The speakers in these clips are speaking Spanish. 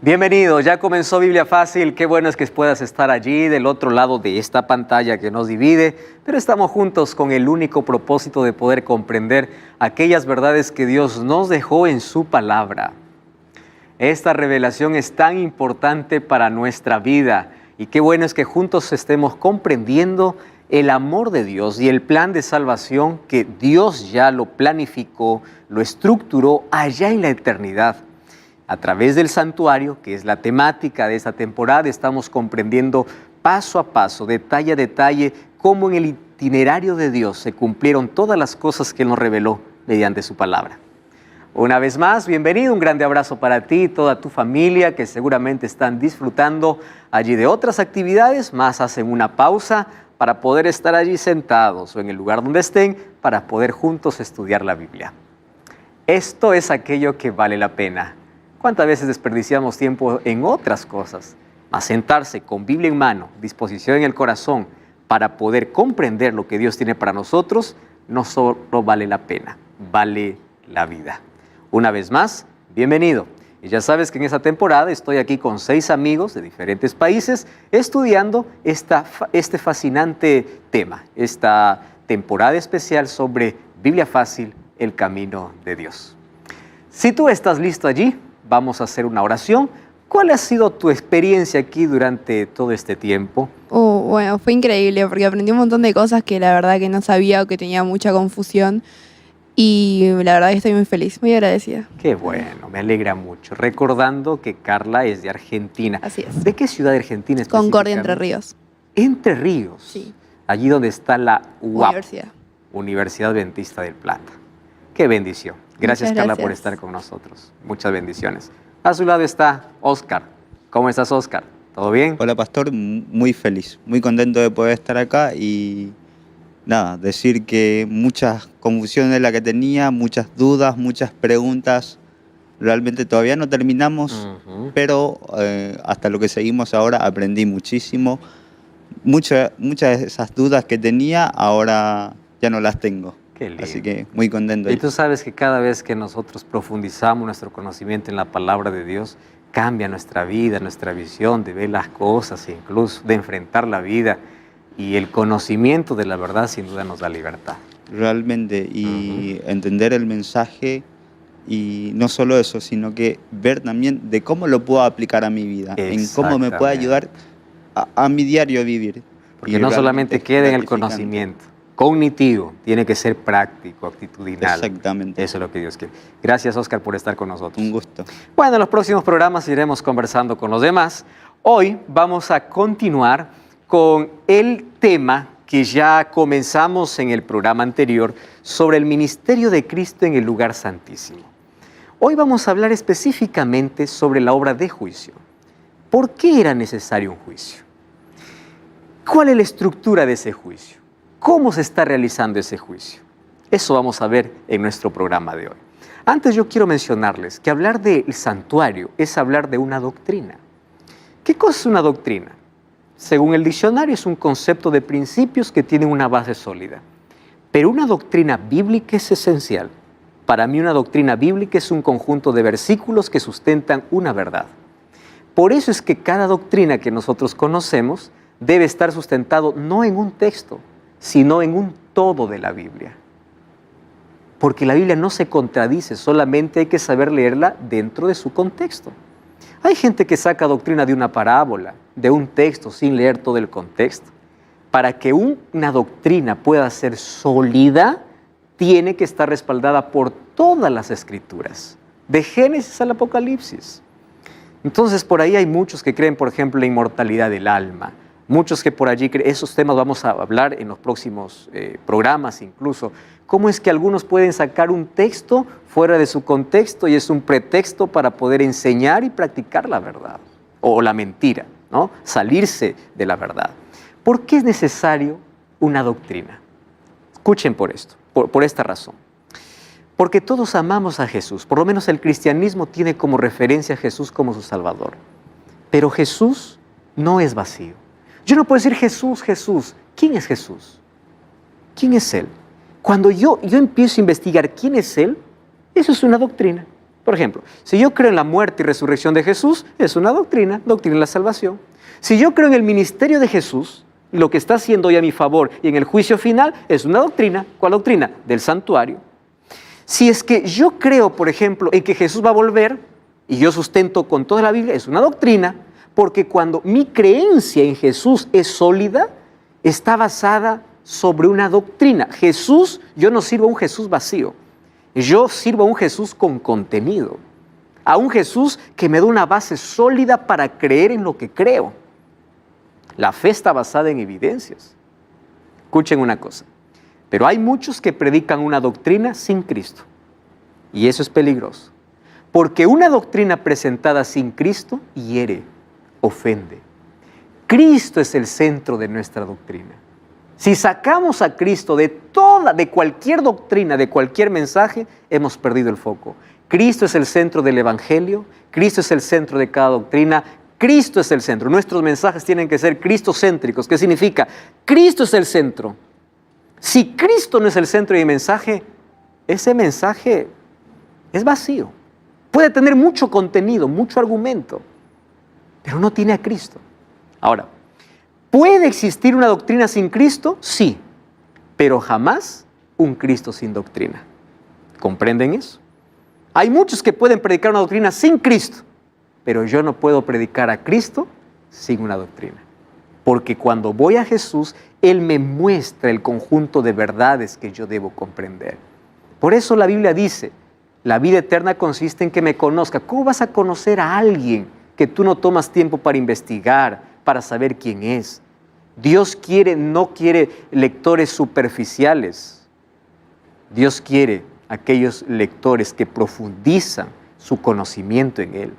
Bienvenido, ya comenzó Biblia Fácil. Qué bueno es que puedas estar allí del otro lado de esta pantalla que nos divide, pero estamos juntos con el único propósito de poder comprender aquellas verdades que Dios nos dejó en su palabra. Esta revelación es tan importante para nuestra vida y qué bueno es que juntos estemos comprendiendo el amor de Dios y el plan de salvación que Dios ya lo planificó, lo estructuró allá en la eternidad. A través del santuario, que es la temática de esta temporada, estamos comprendiendo paso a paso, detalle a detalle, cómo en el itinerario de Dios se cumplieron todas las cosas que Él nos reveló mediante su palabra. Una vez más, bienvenido, un grande abrazo para ti y toda tu familia que seguramente están disfrutando allí de otras actividades, más hacen una pausa para poder estar allí sentados o en el lugar donde estén para poder juntos estudiar la Biblia. Esto es aquello que vale la pena. ¿Cuántas veces desperdiciamos tiempo en otras cosas? A sentarse con Biblia en mano, disposición en el corazón, para poder comprender lo que Dios tiene para nosotros, no solo vale la pena, vale la vida. Una vez más, bienvenido. Y ya sabes que en esta temporada estoy aquí con 6 amigos de diferentes países estudiando este fascinante tema, esta temporada especial sobre Biblia Fácil, el camino de Dios. Si tú estás listo allí, vamos a hacer una oración. ¿Cuál ha sido tu experiencia aquí durante todo este tiempo? Bueno, fue increíble porque aprendí un montón de cosas que la verdad que no sabía o que tenía mucha confusión. Y la verdad que estoy muy feliz, muy agradecida. Qué bueno, me alegra mucho. Recordando que Carla es de Argentina. Así es. ¿De qué ciudad de Argentina específicamente? Concordia, Entre Ríos. Entre Ríos. Sí. Allí donde está la UAP, Universidad. Universidad Adventista del Plata. Qué bendición. Gracias, Muchas Carla, gracias por estar con nosotros. Muchas bendiciones. A su lado está Oscar. ¿Cómo estás, Oscar? ¿Todo bien? Hola, pastor, muy feliz, muy contento de poder estar acá y nada, decir que muchas confusiones la que tenía, muchas dudas, muchas preguntas. Realmente todavía no terminamos, pero hasta lo que seguimos ahora aprendí muchísimo. Muchas de esas dudas que tenía ahora ya no las tengo. Qué lindo. Así que muy contento. Y tú sabes que cada vez que nosotros profundizamos nuestro conocimiento en la palabra de Dios, cambia nuestra vida, nuestra visión de ver las cosas, incluso de enfrentar la vida. Y el conocimiento de la verdad sin duda nos da libertad. Realmente, y entender el mensaje, y no solo eso, sino que ver también de cómo lo puedo aplicar a mi vida, en cómo me puede ayudar a mi diario vivir. Porque no solamente queda en el conocimiento cognitivo, tiene que ser práctico, actitudinal. Exactamente. Eso es lo que Dios quiere. Gracias, Oscar, por estar con nosotros. Un gusto. Bueno, en los próximos programas iremos conversando con los demás. Hoy vamos a continuar con el tema que ya comenzamos en el programa anterior sobre el ministerio de Cristo en el lugar santísimo. Hoy vamos a hablar específicamente sobre la obra de juicio. ¿Por qué era necesario un juicio? ¿Cuál es la estructura de ese juicio? ¿Cómo se está realizando ese juicio? Eso vamos a ver en nuestro programa de hoy. Antes yo quiero mencionarles que hablar del santuario es hablar de una doctrina. ¿Qué cosa es una doctrina? Según el diccionario, es un concepto de principios que tienen una base sólida. Pero una doctrina bíblica es esencial. Para mí, una doctrina bíblica es un conjunto de versículos que sustentan una verdad. Por eso es que cada doctrina que nosotros conocemos debe estar sustentado no en un texto, sino en un todo de la Biblia. Porque la Biblia no se contradice, solamente hay que saber leerla dentro de su contexto. Hay gente que saca doctrina de una parábola, de un texto, sin leer todo el contexto. Para que una doctrina pueda ser sólida, tiene que estar respaldada por todas las Escrituras, de Génesis al Apocalipsis. Entonces, por ahí hay muchos que creen, por ejemplo, en la inmortalidad del alma. Muchos que por allí creen, esos temas vamos a hablar en los próximos programas incluso. ¿Cómo es que algunos pueden sacar un texto fuera de su contexto y es un pretexto para poder enseñar y practicar la verdad o la mentira, ¿no? Salirse de la verdad? ¿Por qué es necesario una doctrina? Escuchen por esto, por esta razón. Porque todos amamos a Jesús, por lo menos el cristianismo tiene como referencia a Jesús como su Salvador. Pero Jesús no es vacío. Yo no puedo decir Jesús, Jesús. ¿Quién es Jesús? ¿Quién es Él? Cuando yo empiezo a investigar quién es Él, eso es una doctrina. Por ejemplo, si yo creo en la muerte y resurrección de Jesús, es una doctrina de la salvación. Si yo creo en el ministerio de Jesús, lo que está haciendo hoy a mi favor y en el juicio final, es una doctrina. ¿Cuál doctrina? Del santuario. Si es que yo creo, por ejemplo, en que Jesús va a volver, y yo sustento con toda la Biblia, es una doctrina, porque cuando mi creencia en Jesús es sólida, está basada sobre una doctrina. Jesús, yo no sirvo a un Jesús vacío, yo sirvo a un Jesús con contenido, a un Jesús que me da una base sólida para creer en lo que creo. La fe está basada en evidencias. Escuchen una cosa, pero hay muchos que predican una doctrina sin Cristo, y eso es peligroso, porque una doctrina presentada sin Cristo hiere, ofende. Cristo es el centro de nuestra doctrina. Si sacamos a Cristo de cualquier doctrina, de cualquier mensaje, hemos perdido el foco. Cristo es el centro del Evangelio, Cristo es el centro de cada doctrina, Cristo es el centro. Nuestros mensajes tienen que ser cristocéntricos. ¿Qué significa? Cristo es el centro. Si Cristo no es el centro de mi mensaje, ese mensaje es vacío. Puede tener mucho contenido, mucho argumento, pero no tiene a Cristo. Ahora, ¿puede existir una doctrina sin Cristo? Sí, pero jamás un Cristo sin doctrina. ¿Comprenden eso? Hay muchos que pueden predicar una doctrina sin Cristo, pero yo no puedo predicar a Cristo sin una doctrina. Porque cuando voy a Jesús, Él me muestra el conjunto de verdades que yo debo comprender. Por eso la Biblia dice, la vida eterna consiste en que me conozca. ¿Cómo vas a conocer a alguien que tú no tomas tiempo para investigar, para saber quién es? Dios no quiere lectores superficiales. Dios quiere aquellos lectores que profundizan su conocimiento en Él.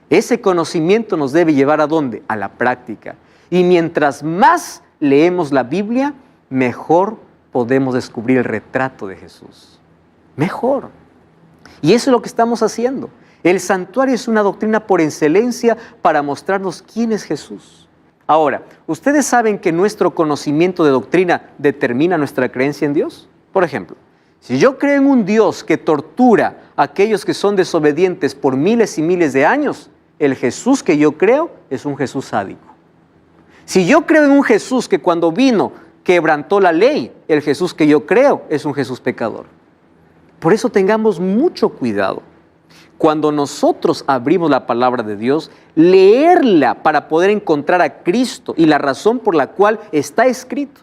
Ese conocimiento nos debe llevar ¿a dónde? A la práctica. Y mientras más leemos la Biblia, mejor podemos descubrir el retrato de Jesús. Mejor. Y eso es lo que estamos haciendo. El santuario es una doctrina por excelencia para mostrarnos quién es Jesús. Ahora, ¿ustedes saben que nuestro conocimiento de doctrina determina nuestra creencia en Dios? Por ejemplo, si yo creo en un Dios que tortura a aquellos que son desobedientes por miles y miles de años, el Jesús que yo creo es un Jesús sádico. Si yo creo en un Jesús que cuando vino quebrantó la ley, el Jesús que yo creo es un Jesús pecador. Por eso tengamos mucho cuidado. Cuando nosotros abrimos la palabra de Dios, leerla para poder encontrar a Cristo y la razón por la cual está escrito.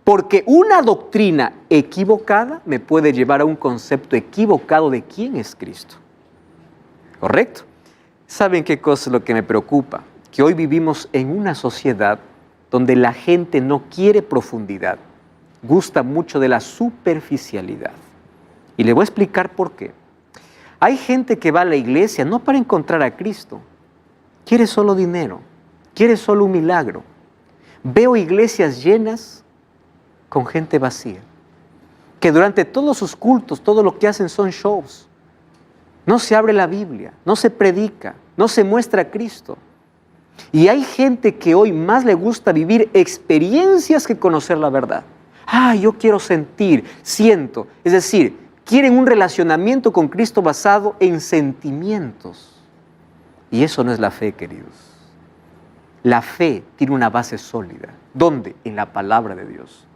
Porque una doctrina equivocada me puede llevar a un concepto equivocado de quién es Cristo. ¿Correcto? ¿Saben qué cosa es lo que me preocupa? Que hoy vivimos en una sociedad donde la gente no quiere profundidad, gusta mucho de la superficialidad. Y le voy a explicar por qué. Hay gente que va a la iglesia no para encontrar a Cristo, quiere solo dinero, quiere solo un milagro. Veo iglesias llenas con gente vacía, que durante todos sus cultos, todo lo que hacen son shows. No se abre la Biblia, no se predica, no se muestra a Cristo. Y hay gente que hoy más le gusta vivir experiencias que conocer la verdad. Yo quiero sentir, siento. Es decir, quieren un relacionamiento con Cristo basado en sentimientos. Y eso no es la fe, queridos. La fe tiene una base sólida. ¿Dónde? En la palabra de Dios.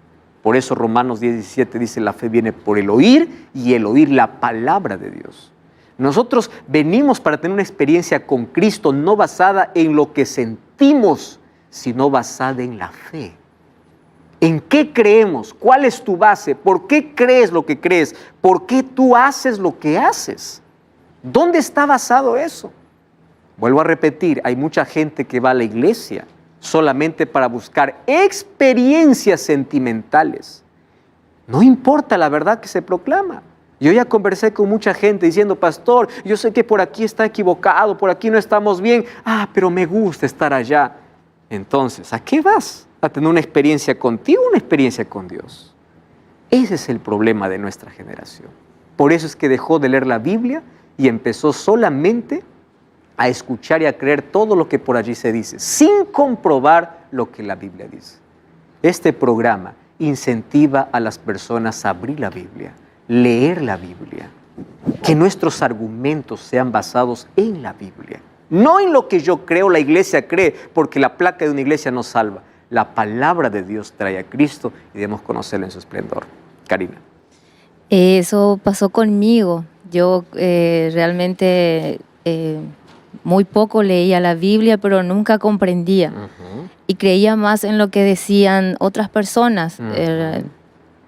Por eso Romanos 10:17 dice, la fe viene por el oír y el oír la palabra de Dios. Nosotros venimos para tener una experiencia con Cristo no basada en lo que sentimos, sino basada en la fe. ¿En qué creemos? ¿Cuál es tu base? ¿Por qué crees lo que crees? ¿Por qué tú haces lo que haces? ¿Dónde está basado eso? Vuelvo a repetir, hay mucha gente que va a la iglesia solamente para buscar experiencias sentimentales. No importa la verdad que se proclama. Yo ya conversé con mucha gente diciendo, pastor, yo sé que por aquí está equivocado, por aquí no estamos bien, pero me gusta estar allá. Entonces, ¿a qué vas? ¿A tener una experiencia contigo o una experiencia con Dios? Ese es el problema de nuestra generación. Por eso es que dejó de leer la Biblia y empezó solamente a escuchar y a creer todo lo que por allí se dice, sin comprobar lo que la Biblia dice. Este programa incentiva a las personas a abrir la Biblia, leer la Biblia, Que nuestros argumentos sean basados en la Biblia. No en lo que yo creo, la iglesia cree, porque la placa de una iglesia no salva. La palabra de Dios trae a Cristo y debemos conocerlo en su esplendor. Karina. Eso pasó conmigo. Yo realmente muy poco leía la Biblia, pero nunca comprendía. Y creía más en lo que decían otras personas.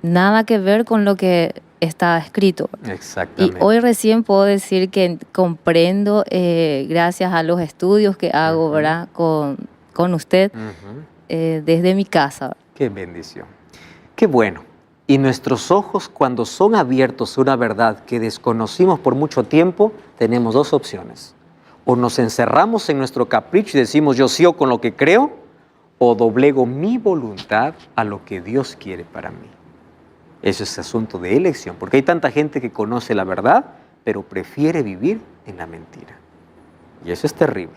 Nada que ver con lo que está escrito. Exactamente. Y hoy recién puedo decir que comprendo gracias a los estudios que hago, ¿verdad? Con usted desde mi casa. Qué bendición. Qué bueno. Y nuestros ojos, cuando son abiertos a una verdad que desconocimos por mucho tiempo, tenemos dos opciones. O nos encerramos en nuestro capricho y decimos yo sigo con lo que creo, o doblego mi voluntad a lo que Dios quiere para mí. Eso es asunto de elección, porque hay tanta gente que conoce la verdad, pero prefiere vivir en la mentira. Y eso es terrible.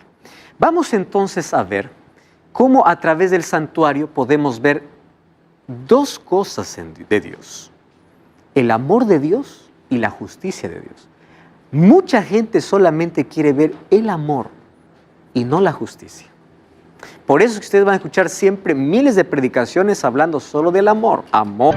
Vamos entonces a ver cómo a través del santuario podemos ver dos cosas de Dios: el amor de Dios y la justicia de Dios. Mucha gente solamente quiere ver el amor y no la justicia. Por eso es que ustedes van a escuchar siempre miles de predicaciones hablando solo del amor. Amor.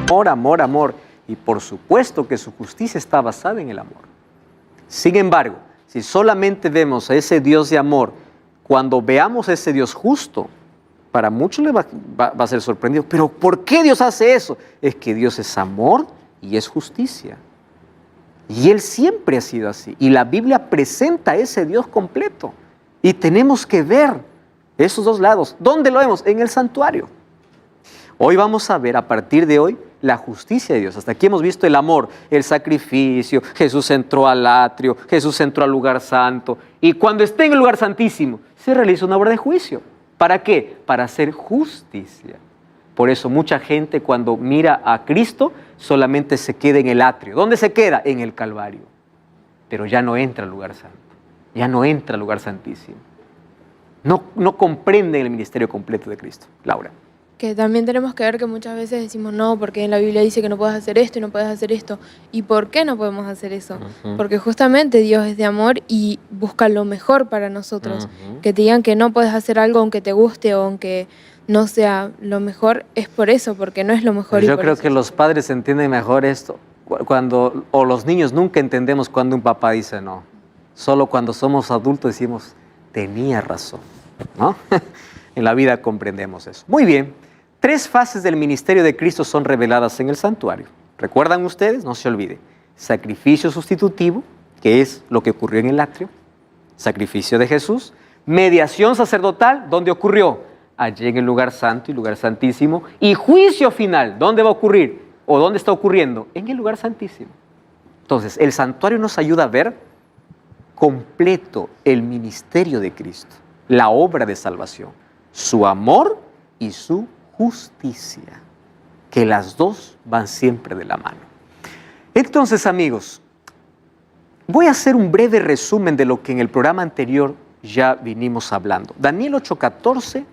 Amor, amor, amor. Y por supuesto que su justicia está basada en el amor. Sin embargo, si solamente vemos a ese Dios de amor, cuando veamos a ese Dios justo, para muchos le va a ser sorprendido. ¿Pero por qué Dios hace eso? Es que Dios es amor y es justicia. Y Él siempre ha sido así. Y la Biblia presenta a ese Dios completo. Y tenemos que ver esos dos lados. ¿Dónde lo vemos? En el santuario. Hoy vamos a ver, a partir de hoy, la justicia de Dios. Hasta aquí hemos visto el amor, el sacrificio. Jesús entró al atrio, Jesús entró al lugar santo. Y cuando esté en el lugar santísimo, se realiza una obra de juicio. ¿Para qué? Para hacer justicia. Por eso mucha gente cuando mira a Cristo solamente se queda en el atrio. ¿Dónde se queda? En el Calvario. Pero ya no entra al lugar santo. Ya no entra al lugar santísimo. No comprenden el ministerio completo de Cristo. Laura. Que también tenemos que ver que muchas veces decimos no, porque en la Biblia dice que no puedes hacer esto y no puedes hacer esto. ¿Y por qué no podemos hacer eso? Porque justamente Dios es de amor y busca lo mejor para nosotros. Que te digan que no puedes hacer algo aunque te guste o aunque no sea lo mejor, es por eso, porque no es lo mejor. Yo creo que los padres entienden mejor esto. O los niños nunca entendemos cuando un papá dice no. Solo cuando somos adultos decimos, tenía razón, ¿no? En la vida comprendemos eso. Muy bien. 3 fases del ministerio de Cristo son reveladas en el santuario. ¿Recuerdan ustedes? No se olvide. Sacrificio sustitutivo, que es lo que ocurrió en el atrio. Sacrificio de Jesús. Mediación sacerdotal, ¿dónde ocurrió? Allí en el lugar santo y lugar santísimo. Y juicio final, ¿dónde va a ocurrir? ¿O dónde está ocurriendo? En el lugar santísimo. Entonces, el santuario nos ayuda a ver completo el ministerio de Cristo, la obra de salvación, su amor y su justicia, que las dos van siempre de la mano. Entonces, amigos, voy a hacer un breve resumen de lo que en el programa anterior ya vinimos hablando. Daniel 8:14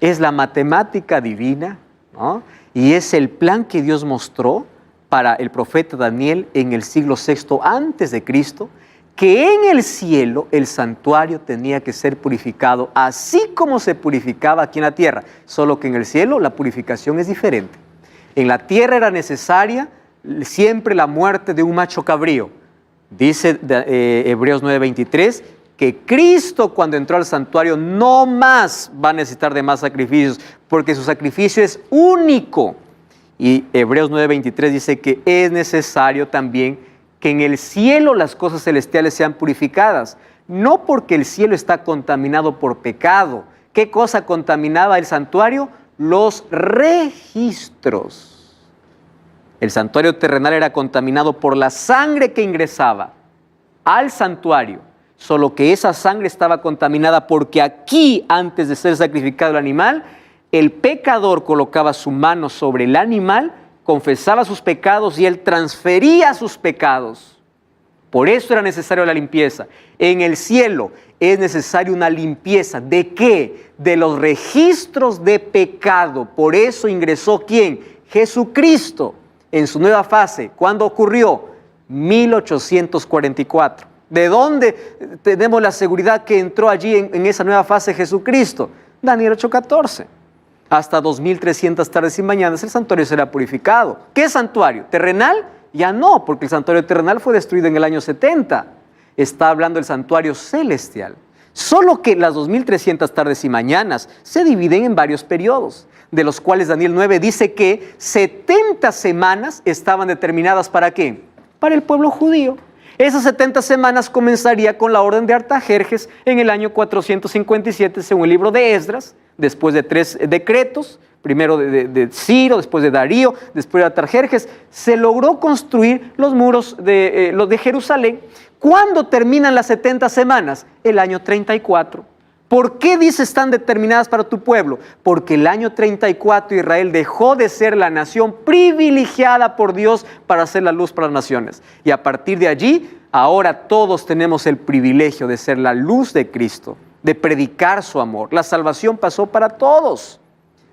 es la matemática divina, ¿no? Y es el plan que Dios mostró para el profeta Daniel en el siglo VI antes de Cristo, que en el cielo el santuario tenía que ser purificado así como se purificaba aquí en la tierra, solo que en el cielo la purificación es diferente. En la tierra era necesaria siempre la muerte de un macho cabrío. Dice Hebreos 9:23 que Cristo, cuando entró al santuario, no más va a necesitar de más sacrificios, porque su sacrificio es único. Y Hebreos 9:23 dice que es necesario también que en el cielo las cosas celestiales sean purificadas, no porque el cielo está contaminado por pecado. ¿Qué cosa contaminaba el santuario? Los registros. El santuario terrenal era contaminado por la sangre que ingresaba al santuario, solo que esa sangre estaba contaminada porque aquí, antes de ser sacrificado el animal, el pecador colocaba su mano sobre el animal, confesaba sus pecados y él transfería sus pecados. Por eso era necesaria la limpieza. En el cielo es necesaria una limpieza. ¿De qué? De los registros de pecado. Por eso ingresó ¿quién? Jesucristo en su nueva fase. ¿Cuándo ocurrió? 1844. ¿De dónde tenemos la seguridad que entró allí en esa nueva fase Jesucristo? Daniel 8:14. Hasta 2300 tardes y mañanas el santuario será purificado. ¿Qué santuario? ¿Terrenal? Ya no, porque el santuario terrenal fue destruido en el año 70. Está hablando del santuario celestial. Solo que las 2300 tardes y mañanas se dividen en varios periodos, de los cuales Daniel 9 dice que 70 semanas estaban determinadas ¿para qué? Para el pueblo judío. Esas 70 semanas comenzaría con la orden de Artajerjes en el año 457, según el libro de Esdras, después de 3 decretos, primero de Ciro, después de Darío, después de Artajerjes, se logró construir los muros de Jerusalén. ¿Cuándo terminan las 70 semanas? El año 34. ¿Por qué dice están determinadas para tu pueblo? Porque el año 34 Israel dejó de ser la nación privilegiada por Dios para hacer la luz para las naciones. Y a partir de allí, ahora todos tenemos el privilegio de ser la luz de Cristo, de predicar su amor. La salvación pasó para todos.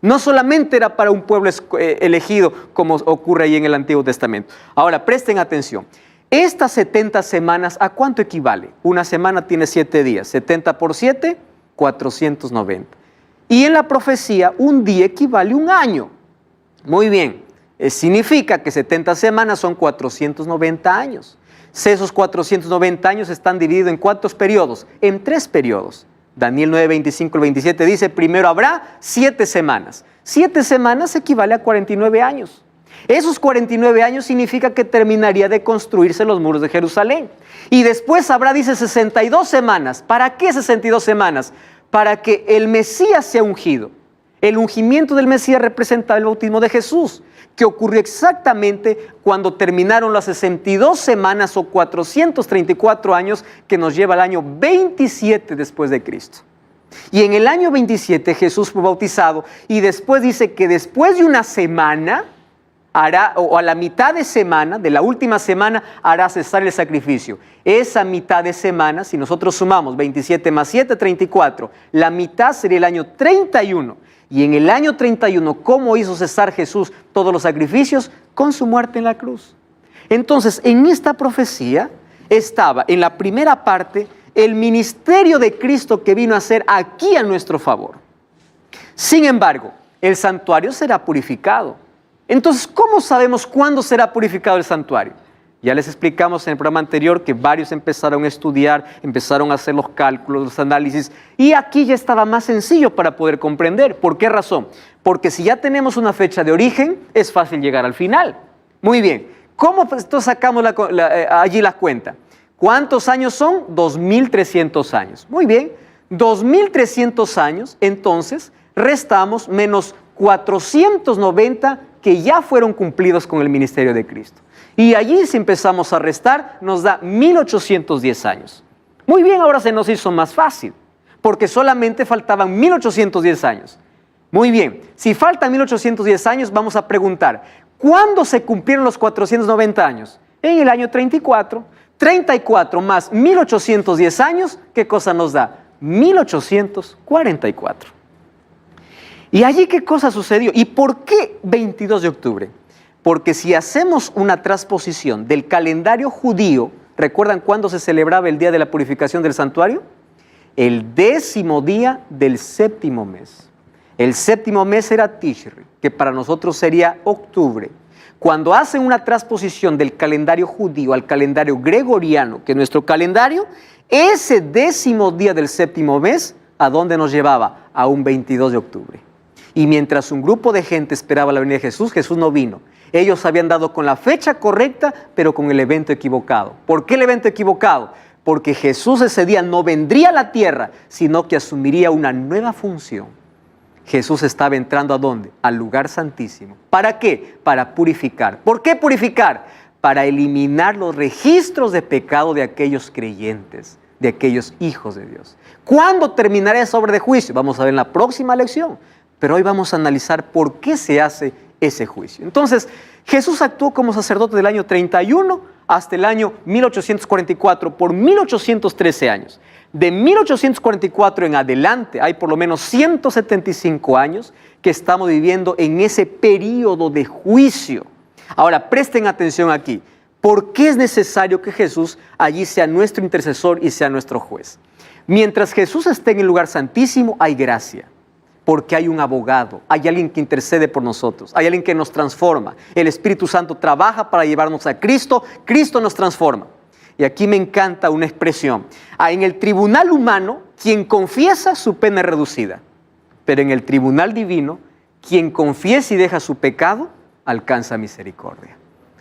No solamente era para un pueblo elegido, como ocurre ahí en el Antiguo Testamento. Ahora, presten atención. Estas 70 semanas, ¿a cuánto equivale? Una semana tiene 7 días. 70 por 7, 490. Y en la profecía, un día equivale a un año. Muy bien. Significa que 70 semanas son 490 años. Esos 490 años están divididos en ¿cuántos periodos? En 3 periodos. Daniel 9, 25 al 27 dice, primero habrá 7 semanas. 7 semanas equivale a 49 años. Esos 49 años significa que terminaría de construirse los muros de Jerusalén. Y después habrá, dice, 62 semanas. ¿Para qué 62 semanas? Para que el Mesías sea ungido. El ungimiento del Mesías representaba el bautismo de Jesús, que ocurrió exactamente cuando terminaron las 62 semanas o 434 años que nos lleva al año 27 después de Cristo. Y en el año 27 Jesús fue bautizado y después dice que después de una semana hará, o a la mitad de semana, de la última semana, hará cesar el sacrificio. Esa mitad de semana, si nosotros sumamos 27 más 7, 34, la mitad sería el año 31. Y en el año 31, ¿cómo hizo cesar Jesús todos los sacrificios? Con su muerte en la cruz. Entonces, en esta profecía estaba, en la primera parte, el ministerio de Cristo que vino a hacer aquí a nuestro favor. Sin embargo, el santuario será purificado. Entonces, ¿cómo sabemos cuándo será purificado el santuario? Ya les explicamos en el programa anterior que varios empezaron a estudiar, empezaron a hacer los cálculos, los análisis, y aquí ya estaba más sencillo para poder comprender. ¿Por qué razón? Porque si ya tenemos una fecha de origen, es fácil llegar al final. Muy bien, ¿cómo entonces sacamos allí la cuenta? ¿Cuántos años son? 2300 años. Muy bien, 2300 años, entonces restamos menos 490 que ya fueron cumplidos con el ministerio de Cristo. Y allí, si empezamos a restar, nos da 1810 años. Muy bien, ahora se nos hizo más fácil, porque solamente faltaban 1810 años. Muy bien, si faltan 1810 años, vamos a preguntar, ¿cuándo se cumplieron los 490 años? En el año 34. 34 más 1810 años, ¿qué cosa nos da? 1844. ¿Y allí qué cosa sucedió? ¿Y por qué 22 de octubre? Porque si hacemos una transposición del calendario judío, ¿recuerdan cuándo se celebraba el día de la purificación del santuario? El 10º día del 7º mes. El 7º mes era Tishri, que para nosotros sería octubre. Cuando hacen una transposición del calendario judío al calendario gregoriano, que es nuestro calendario, ese 10º día del 7º mes, ¿a dónde nos llevaba? A un 22 de octubre. Y mientras un grupo de gente esperaba la venida de Jesús, Jesús no vino. Ellos habían dado con la fecha correcta, pero con el evento equivocado. ¿Por qué el evento equivocado? Porque Jesús ese día no vendría a la tierra, sino que asumiría una nueva función. Jesús estaba entrando ¿a dónde? Al lugar santísimo. ¿Para qué? Para purificar. ¿Por qué purificar? Para eliminar los registros de pecado de aquellos creyentes, de aquellos hijos de Dios. ¿Cuándo terminará esa obra de juicio? Vamos a ver en la próxima lección. Pero hoy vamos a analizar por qué se hace ese juicio. Entonces, Jesús actuó como sacerdote del año 31 hasta el año 1844, por 1813 años. De 1844 en adelante hay por lo menos 175 años que estamos viviendo en ese periodo de juicio. Ahora, presten atención aquí. ¿Por qué es necesario que Jesús allí sea nuestro intercesor y sea nuestro juez? Mientras Jesús esté en el lugar santísimo, hay gracia. Porque hay un abogado, hay alguien que intercede por nosotros, hay alguien que nos transforma. El Espíritu Santo trabaja para llevarnos a Cristo, Cristo nos transforma. Y aquí me encanta una expresión. En el tribunal humano, quien confiesa, su pena es reducida. Pero en el tribunal divino, quien confiesa y deja su pecado, alcanza misericordia.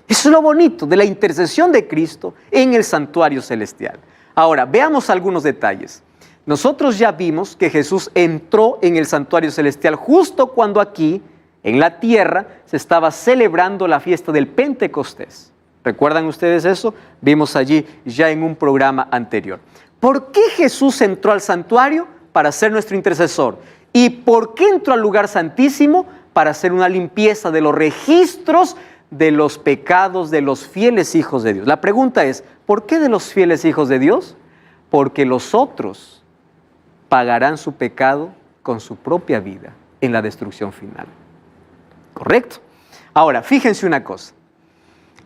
Eso es lo bonito de la intercesión de Cristo en el santuario celestial. Ahora, veamos algunos detalles. Nosotros ya vimos que Jesús entró en el santuario celestial justo cuando aquí, en la tierra, se estaba celebrando la fiesta del Pentecostés. ¿Recuerdan ustedes eso? Vimos allí ya en un programa anterior. ¿Por qué Jesús entró al santuario? Para ser nuestro intercesor. ¿Y por qué entró al lugar santísimo? Para hacer una limpieza de los registros de los pecados de los fieles hijos de Dios. La pregunta es, ¿por qué de los fieles hijos de Dios? Porque los otros pagarán su pecado con su propia vida en la destrucción final. ¿Correcto? Ahora, fíjense una cosa.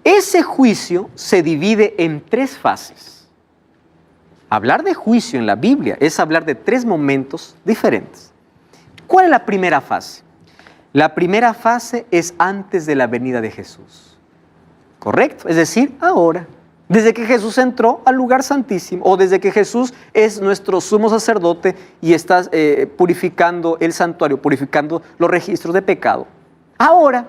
Ese juicio se divide en 3 fases. Hablar de juicio en la Biblia es hablar de 3 momentos diferentes. ¿Cuál es la primera fase? La primera fase es antes de la venida de Jesús. ¿Correcto? Es decir, ahora. Desde que Jesús entró al lugar santísimo, o desde que Jesús es nuestro sumo sacerdote y está purificando el santuario, purificando los registros de pecado. Ahora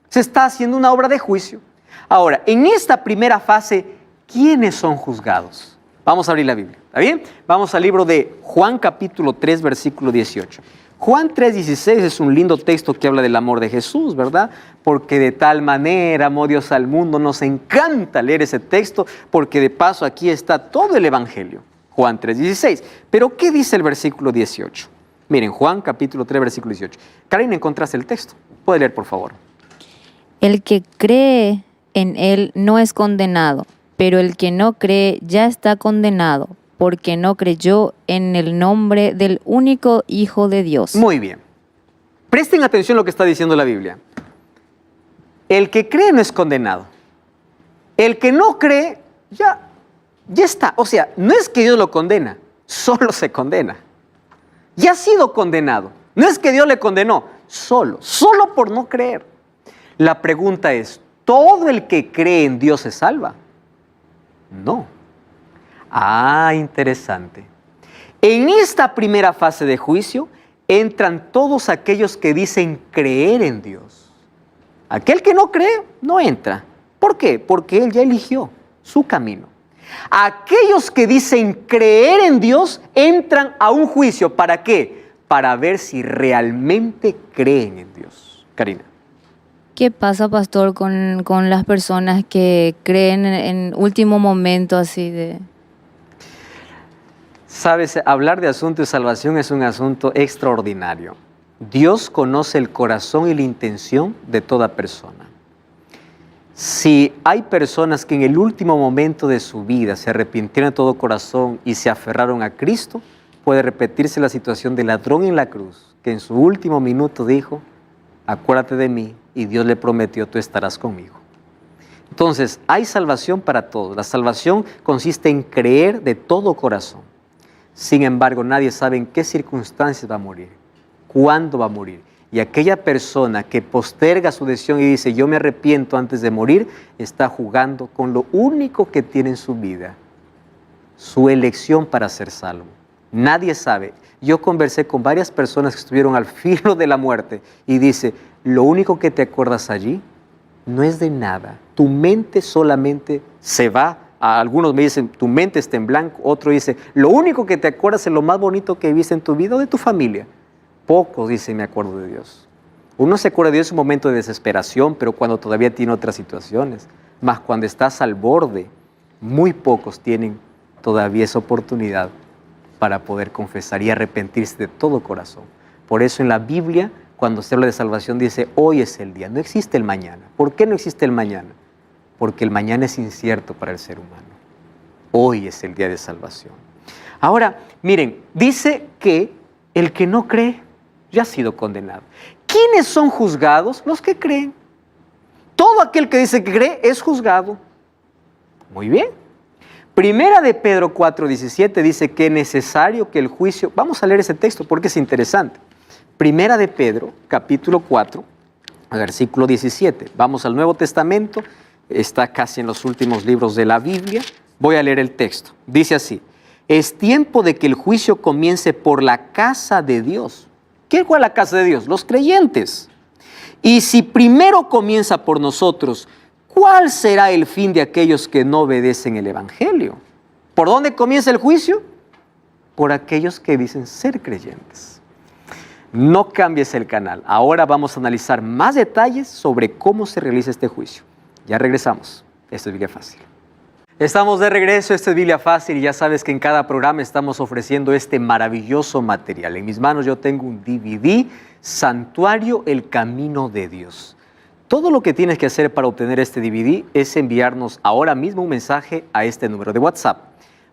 se está haciendo una obra de juicio. Ahora, en esta primera fase, ¿quiénes son juzgados? Vamos a abrir la Biblia, ¿está bien? Vamos al libro de Juan capítulo 3, versículo 18. Juan 3:16 es un lindo texto que habla del amor de Jesús, ¿verdad? Porque de tal manera amó Dios al mundo. Nos encanta leer ese texto porque de paso aquí está todo el Evangelio. Juan 3:16. Pero ¿qué dice el versículo 18? Miren, Juan capítulo 3, versículo 18. Karina, ¿encontraste el texto? ¿Puede leer, por favor? El que cree en él no es condenado, pero el que no cree ya está condenado, porque no creyó en el nombre del único Hijo de Dios. Muy bien. Presten atención a lo que está diciendo la Biblia. El que cree no es condenado. El que no cree, ya está. O sea, no es que Dios lo condena, solo se condena. Ya ha sido condenado. No es que Dios le condenó, solo por no creer. La pregunta es, ¿todo el que cree en Dios se salva? No. Ah, interesante. En esta primera fase de juicio entran todos aquellos que dicen creer en Dios. Aquel que no cree, no entra. ¿Por qué? Porque él ya eligió su camino. Aquellos que dicen creer en Dios entran a un juicio. ¿Para qué? Para ver si realmente creen en Dios. Karina. ¿Qué pasa, pastor, con las personas que creen en último momento así de...? Sabes, hablar de asunto de salvación es un asunto extraordinario. Dios conoce el corazón y la intención de toda persona. Si hay personas que en el último momento de su vida se arrepintieron de todo corazón y se aferraron a Cristo, puede repetirse la situación del ladrón en la cruz, que en su último minuto dijo, acuérdate de mí, y Dios le prometió, tú estarás conmigo. Entonces, hay salvación para todos. La salvación consiste en creer de todo corazón. Sin embargo, nadie sabe en qué circunstancias va a morir, cuándo va a morir. Y aquella persona que posterga su decisión y dice, yo me arrepiento antes de morir, está jugando con lo único que tiene en su vida, su elección para ser salvo. Nadie sabe. Yo conversé con varias personas que estuvieron al filo de la muerte y dice, lo único que te acuerdas allí no es de nada. Tu mente solamente se va. Algunos me dicen, tu mente está en blanco. Otro dice, lo único que te acuerdas es lo más bonito que viste en tu vida o de tu familia. Pocos dicen, me acuerdo de Dios. Uno se acuerda de Dios en un momento de desesperación, pero cuando todavía tiene otras situaciones. Más cuando estás al borde, muy pocos tienen todavía esa oportunidad para poder confesar y arrepentirse de todo corazón. Por eso en la Biblia, cuando se habla de salvación, dice, hoy es el día, no existe el mañana. ¿Por qué no existe el mañana? Porque el mañana es incierto para el ser humano. Hoy es el día de salvación. Ahora, miren, dice que el que no cree ya ha sido condenado. ¿Quiénes son juzgados? Los que creen. Todo aquel que dice que cree es juzgado. Muy bien. Primera de Pedro 4:17 dice que es necesario que el juicio... Vamos a leer ese texto porque es interesante. Primera de Pedro, capítulo 4, versículo 17. Vamos al Nuevo Testamento, está casi en los últimos libros de la Biblia. Voy a leer el texto. Dice así, es tiempo de que el juicio comience por la casa de Dios. ¿Quién fue la casa de Dios? Los creyentes. Y si primero comienza por nosotros, ¿cuál será el fin de aquellos que no obedecen el Evangelio? ¿Por dónde comienza el juicio? Por aquellos que dicen ser creyentes. No cambies el canal. Ahora vamos a analizar más detalles sobre cómo se realiza este juicio. Ya regresamos. Esto es Biblia Fácil. Estamos de regreso, esto es Biblia Fácil y ya sabes que en cada programa estamos ofreciendo este maravilloso material. En mis manos yo tengo un DVD, Santuario, el Camino de Dios. Todo lo que tienes que hacer para obtener este DVD es enviarnos ahora mismo un mensaje a este número de WhatsApp,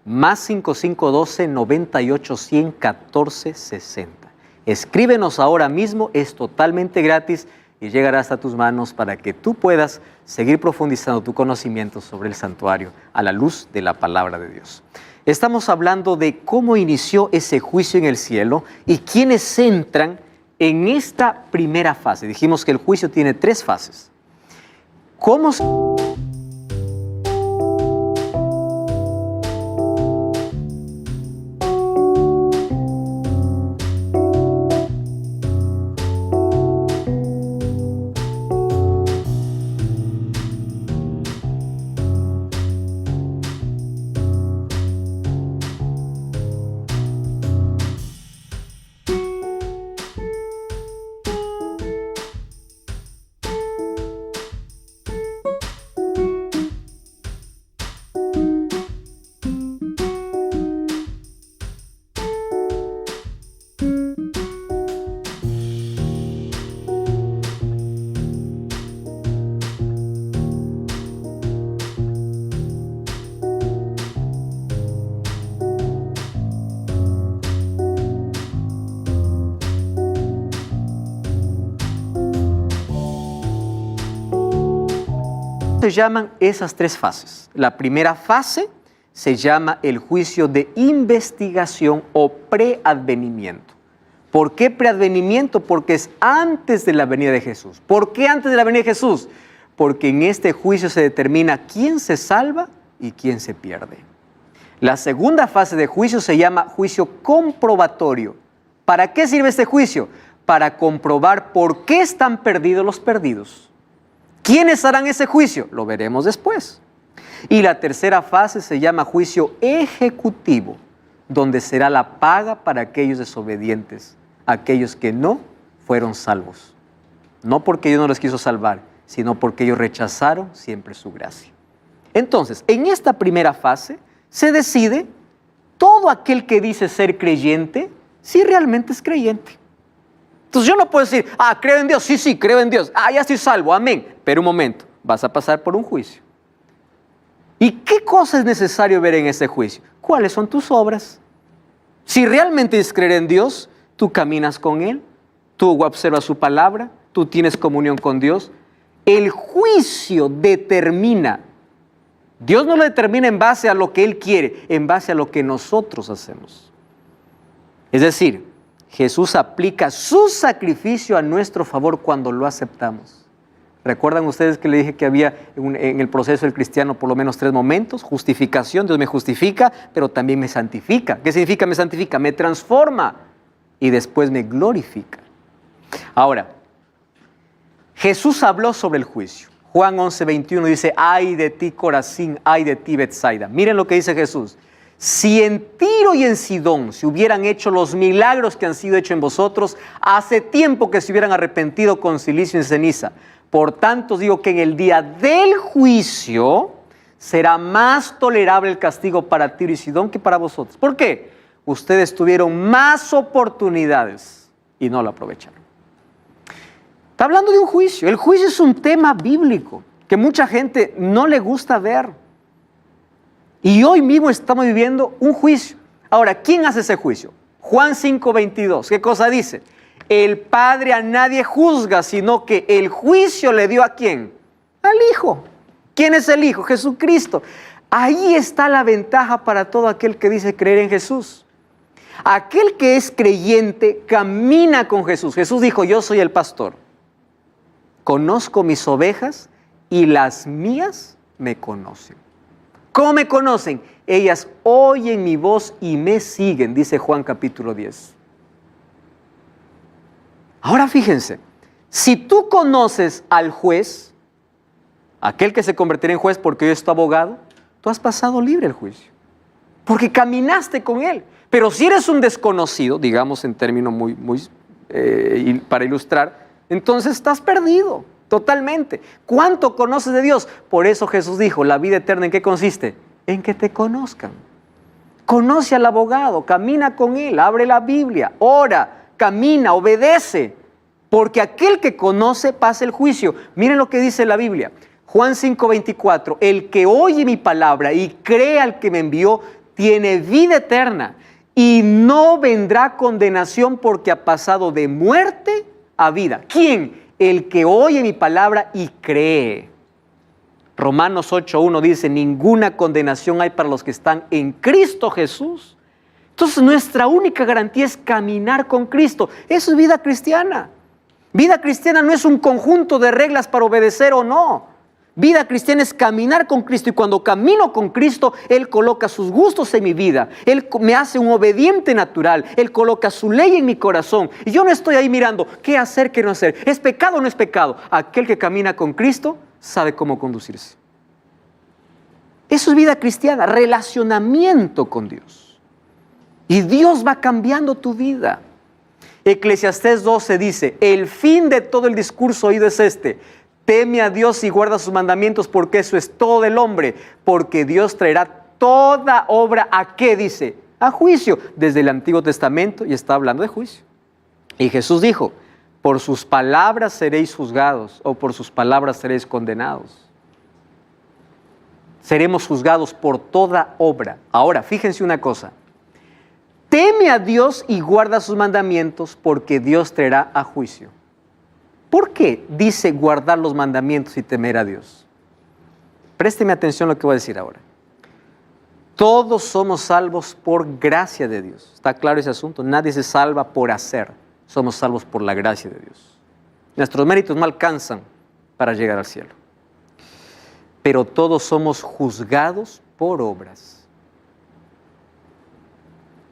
más 5512 98 100 14 60. Escríbenos ahora mismo, es totalmente gratis y llegará hasta tus manos para que tú puedas seguir profundizando tu conocimiento sobre el santuario a la luz de la palabra de Dios. Estamos hablando de cómo inició ese juicio en el cielo y quiénes entran en esta primera fase. Dijimos que el juicio tiene 3 fases. ¿Cómo se... se llaman esas 3 fases? La primera fase se llama el juicio de investigación o preadvenimiento. ¿Por qué preadvenimiento? Porque es antes de la venida de Jesús. ¿Por qué antes de la venida de Jesús? Porque en este juicio se determina quién se salva y quién se pierde. La segunda fase de juicio se llama juicio comprobatorio. ¿Para qué sirve este juicio? Para comprobar por qué están perdidos los perdidos. ¿Quiénes harán ese juicio? Lo veremos después. Y la tercera fase se llama juicio ejecutivo, donde será la paga para aquellos desobedientes, aquellos que no fueron salvos. No porque Dios no les quiso salvar, sino porque ellos rechazaron siempre su gracia. Entonces, en esta primera fase se decide todo aquel que dice ser creyente, si realmente es creyente. Entonces yo no puedo decir, creo en Dios, sí, creo en Dios, ya estoy salvo, amén. Pero un momento, vas a pasar por un juicio. ¿Y qué cosa es necesario ver en ese juicio? ¿Cuáles son tus obras? Si realmente es creer en Dios, tú caminas con Él, tú observas su palabra, tú tienes comunión con Dios. El juicio determina. Dios no lo determina en base a lo que Él quiere, en base a lo que nosotros hacemos. Es decir, Jesús aplica su sacrificio a nuestro favor cuando lo aceptamos. ¿Recuerdan ustedes que le dije que había en el proceso del cristiano por lo menos 3 momentos? Justificación, Dios me justifica, pero también me santifica. ¿Qué significa me santifica? Me transforma y después me glorifica. Ahora, Jesús habló sobre el juicio. Juan 11:21 dice, ay de ti Corazín, ay de ti Betsaida. Miren lo que dice Jesús. Si en Tiro y en Sidón se hubieran hecho los milagros que han sido hechos en vosotros, hace tiempo que se hubieran arrepentido con cilicio y ceniza. Por tanto, os digo que en el día del juicio será más tolerable el castigo para Tiro y Sidón que para vosotros. ¿Por qué? Ustedes tuvieron más oportunidades y no lo aprovecharon. Está hablando de un juicio. El juicio es un tema bíblico que mucha gente no le gusta ver. Y hoy mismo estamos viviendo un juicio. Ahora, ¿quién hace ese juicio? Juan 5:22. ¿Qué cosa dice? El Padre a nadie juzga, sino que el juicio le dio ¿a quién? Al Hijo. ¿Quién es el Hijo? Jesucristo. Ahí está la ventaja para todo aquel que dice creer en Jesús. Aquel que es creyente camina con Jesús. Jesús dijo, yo soy el pastor. Conozco mis ovejas y las mías me conocen. ¿Cómo me conocen? Ellas oyen mi voz y me siguen, dice Juan capítulo 10. Ahora fíjense, si tú conoces al juez, aquel que se convertirá en juez porque hoy es tu abogado, tú has pasado libre el juicio, porque caminaste con él. Pero si eres un desconocido, digamos en términos para ilustrar, entonces estás perdido totalmente. ¿Cuánto conoces de Dios? Por eso Jesús dijo, la vida eterna ¿en qué consiste? En que te conozcan. Conoce al abogado, camina con él, abre la Biblia, ora, camina, obedece, porque aquel que conoce pasa el juicio. Miren lo que dice la Biblia, Juan 5:24, el que oye mi palabra y cree al que me envió, tiene vida eterna y no vendrá condenación porque ha pasado de muerte a vida. ¿Quién? El que oye mi palabra y cree. Romanos 8:1 dice, ninguna condenación hay para los que están en Cristo Jesús. Entonces nuestra única garantía es caminar con Cristo. Eso es vida cristiana. Vida cristiana no es un conjunto de reglas para obedecer o no. Vida cristiana es caminar con Cristo y cuando camino con Cristo, Él coloca sus gustos en mi vida. Él me hace un obediente natural. Él coloca su ley en mi corazón. Y yo no estoy ahí mirando qué hacer, qué no hacer. ¿Es pecado o no es pecado? Aquel que camina con Cristo sabe cómo conducirse. Eso es vida cristiana, relacionamiento con Dios. Y Dios va cambiando tu vida. Eclesiastés 12 dice, el fin de todo el discurso oído es este, teme a Dios y guarda sus mandamientos porque eso es todo del hombre, porque Dios traerá toda obra ¿a qué dice? A juicio, desde el Antiguo Testamento y está hablando de juicio. Y Jesús dijo, por sus palabras seréis juzgados o por sus palabras seréis condenados. Seremos juzgados por toda obra. Ahora, fíjense una cosa. Teme a Dios y guarda sus mandamientos porque Dios traerá a juicio. ¿Por qué dice guardar los mandamientos y temer a Dios? Présteme atención a lo que voy a decir ahora. Todos somos salvos por gracia de Dios. ¿Está claro ese asunto? Nadie se salva por hacer. Somos salvos por la gracia de Dios. Nuestros méritos no alcanzan para llegar al cielo. Pero todos somos juzgados por obras.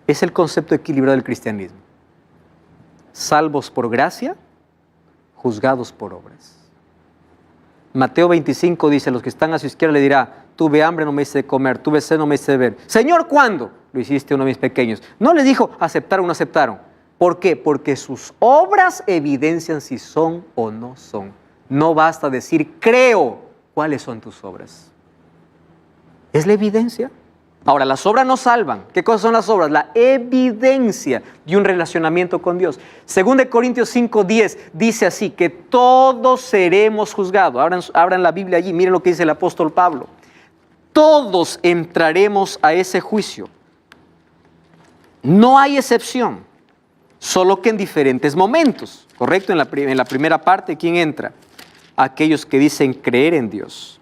Es el concepto equilibrado del cristianismo. Salvos por gracia, juzgados por obras. Mateo 25 dice, los que están a su izquierda le dirá, tuve hambre, no me hice de comer, tuve sed, no me hice de beber. Señor, ¿cuándo? Lo hiciste a uno de mis pequeños. No le dijo, aceptaron o no aceptaron. ¿Por qué? Porque sus obras evidencian si son o no son. No basta decir, creo. ¿Cuáles son tus obras? ¿Es la evidencia? Ahora, las obras no salvan. ¿Qué cosas son las obras? La evidencia de un relacionamiento con Dios. 2 Corintios 5:10 dice así, que todos seremos juzgados. Abran la Biblia allí, miren lo que dice el apóstol Pablo. Todos entraremos a ese juicio. No hay excepción, solo que en diferentes momentos. ¿Correcto? En la primera parte, ¿quién entra? Aquellos que dicen creer en Dios.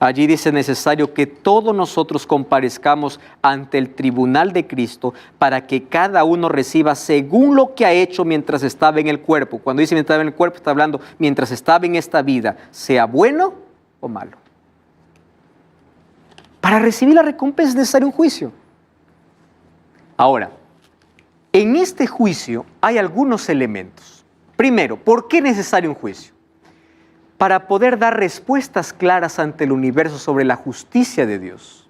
Allí dice necesario que todos nosotros comparezcamos ante el tribunal de Cristo para que cada uno reciba según lo que ha hecho mientras estaba en el cuerpo. Cuando dice mientras estaba en el cuerpo, está hablando mientras estaba en esta vida, sea bueno o malo. Para recibir la recompensa es necesario un juicio. Ahora, en este juicio hay algunos elementos. Primero, ¿por qué es necesario un juicio? Para poder dar respuestas claras ante el universo sobre la justicia de Dios.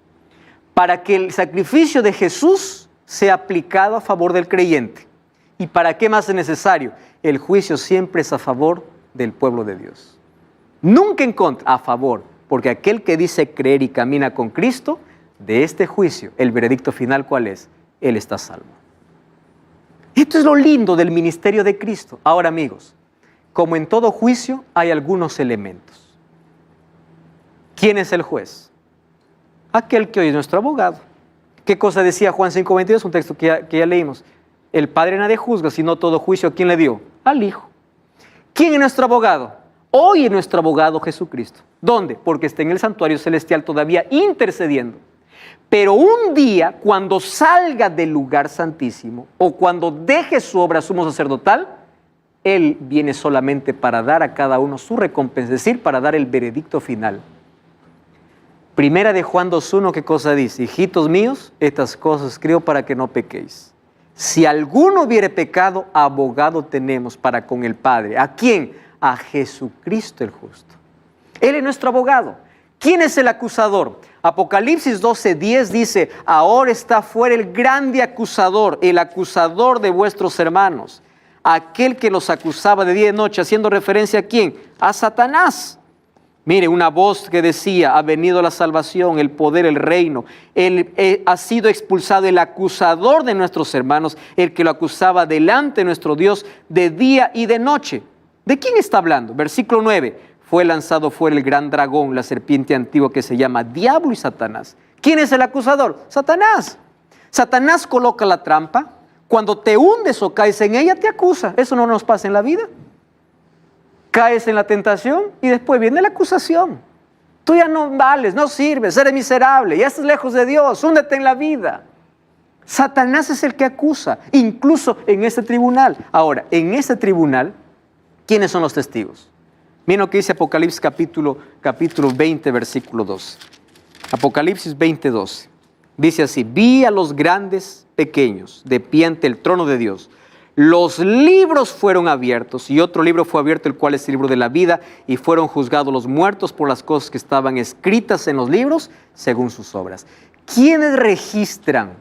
Para que el sacrificio de Jesús sea aplicado a favor del creyente. ¿Y para qué más es necesario? El juicio siempre es a favor del pueblo de Dios. Nunca en contra, a favor. Porque aquel que dice creer y camina con Cristo, de este juicio, el veredicto final, ¿cuál es? Él está salvo. Esto es lo lindo del ministerio de Cristo. Ahora, amigos, como en todo juicio, hay algunos elementos. ¿Quién es el juez? Aquel que hoy es nuestro abogado. ¿Qué cosa decía Juan 5:22? Un texto que ya leímos. El Padre nadie juzga, sino todo juicio, ¿a quién le dio? Al Hijo. ¿Quién es nuestro abogado? Hoy es nuestro abogado Jesucristo. ¿Dónde? Porque está en el santuario celestial todavía intercediendo. Pero un día, cuando salga del lugar santísimo o cuando deje su obra sumo sacerdotal, Él viene solamente para dar a cada uno su recompensa, es decir, para dar el veredicto final. Primera de Juan 2:1, ¿qué cosa dice? Hijitos míos, estas cosas escribo para que no pequéis. Si alguno hubiere pecado, abogado tenemos para con el Padre. ¿A quién? A Jesucristo el justo. Él es nuestro abogado. ¿Quién es el acusador? Apocalipsis 12:10 dice, ahora está fuera el grande acusador, el acusador de vuestros hermanos, aquel que los acusaba de día y de noche, haciendo referencia ¿a quién? A Satanás. Mire, una voz que decía, ha venido la salvación, el poder, el reino. Ha sido expulsado el acusador de nuestros hermanos, el que lo acusaba delante de nuestro Dios de día y de noche. ¿De quién está hablando? Versículo 9. Fue lanzado fuera el gran dragón, la serpiente antigua que se llama Diablo y Satanás. ¿Quién es el acusador? Satanás. Satanás coloca la trampa. Cuando te hundes o caes en ella, te acusa. Eso no nos pasa en la vida. Caes en la tentación y después viene la acusación. Tú ya no vales, no sirves, eres miserable, ya estás lejos de Dios, húndete en la vida. Satanás es el que acusa, incluso en este tribunal. Ahora, en este tribunal, ¿quiénes son los testigos? Miren lo que dice Apocalipsis capítulo 20, versículo 12. Apocalipsis 20, 12. Dice así, vi a los grandes pequeños de pie ante el trono de Dios. Los libros fueron abiertos y otro libro fue abierto, el cual es el libro de la vida, y fueron juzgados los muertos por las cosas que estaban escritas en los libros según sus obras. ¿Quiénes registran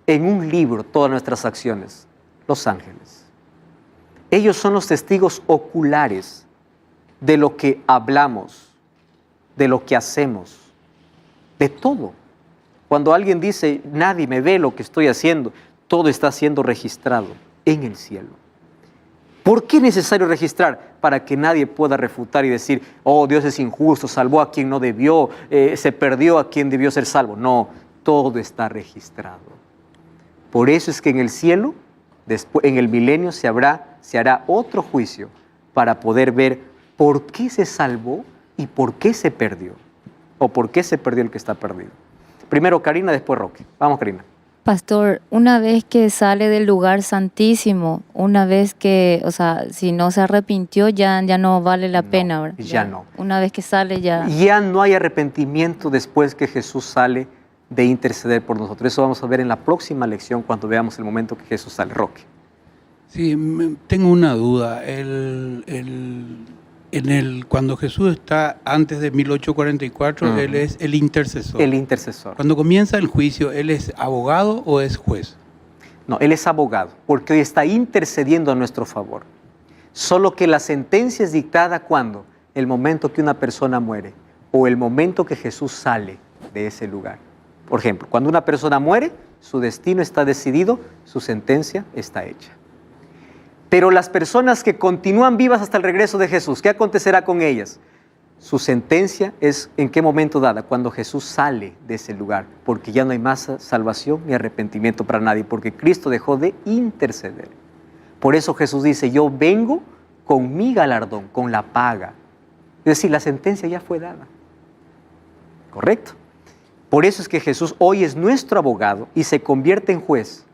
en un libro todas nuestras acciones? Los ángeles. Ellos son los testigos oculares de lo que hablamos, de lo que hacemos, de todo. Cuando alguien dice, nadie me ve lo que estoy haciendo, todo está siendo registrado en el cielo. ¿Por qué es necesario registrar? Para que nadie pueda refutar y decir, oh, Dios es injusto, salvó a quien no debió, se perdió a quien debió ser salvo. No, todo está registrado. Por eso es que en el cielo, después, en el milenio, se hará otro juicio para poder ver por qué se salvó y por qué se perdió. O por qué se perdió el que está perdido. Primero Karina, después Roque. Vamos, Karina. Pastor, una vez que sale del lugar santísimo, una vez que, o sea, si no se arrepintió, ya no vale la pena, ¿verdad? Ya no. Una vez que sale ya... Ya no hay arrepentimiento después que Jesús sale de interceder por nosotros. Eso vamos a ver en la próxima lección cuando veamos el momento que Jesús sale. Roque. Sí, tengo una duda. Cuando Jesús está antes de 1844, Él es el intercesor. El intercesor. Cuando comienza el juicio, ¿Él es abogado o es juez? No, Él es abogado, porque hoy está intercediendo a nuestro favor. Solo que la sentencia es dictada cuando, el momento que una persona muere o el momento que Jesús sale de ese lugar. Por ejemplo, cuando una persona muere, su destino está decidido, su sentencia está hecha. Pero las personas que continúan vivas hasta el regreso de Jesús, ¿qué acontecerá con ellas? Su sentencia es ¿en qué momento dada? Cuando Jesús sale de ese lugar, porque ya no hay más salvación ni arrepentimiento para nadie, porque Cristo dejó de interceder. Por eso Jesús dice, yo vengo con mi galardón, con la paga. Es decir, la sentencia ya fue dada. ¿Correcto? Por eso es que Jesús hoy es nuestro abogado y se convierte en juez.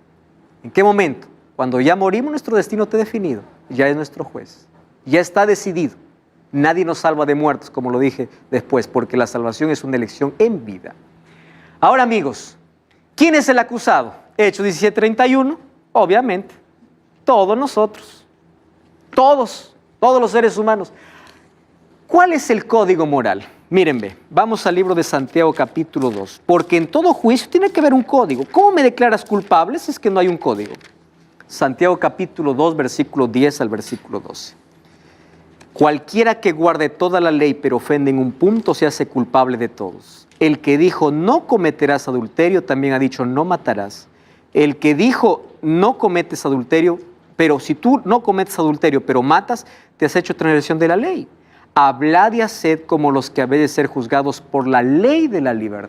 ¿En qué momento? Cuando ya morimos, nuestro destino está definido. Ya es nuestro juez. Ya está decidido. Nadie nos salva de muertos, como lo dije después, porque la salvación es una elección en vida. Ahora, amigos, ¿quién es el acusado? Hechos 17:31, obviamente, todos nosotros, todos los seres humanos. ¿Cuál es el código moral? Miren, vamos al libro de Santiago capítulo 2, porque en todo juicio tiene que haber un código. ¿Cómo me declaras culpable si es que no hay un código? Santiago capítulo 2, versículo 10 al versículo 12. Cualquiera que guarde toda la ley pero ofende en un punto se hace culpable de todos. El que dijo no cometerás adulterio también ha dicho no matarás. El que dijo no cometes adulterio, pero si tú no cometes adulterio pero matas, te has hecho transgresión de la ley. Hablad y haced como los que habéis de ser juzgados por la ley de la libertad.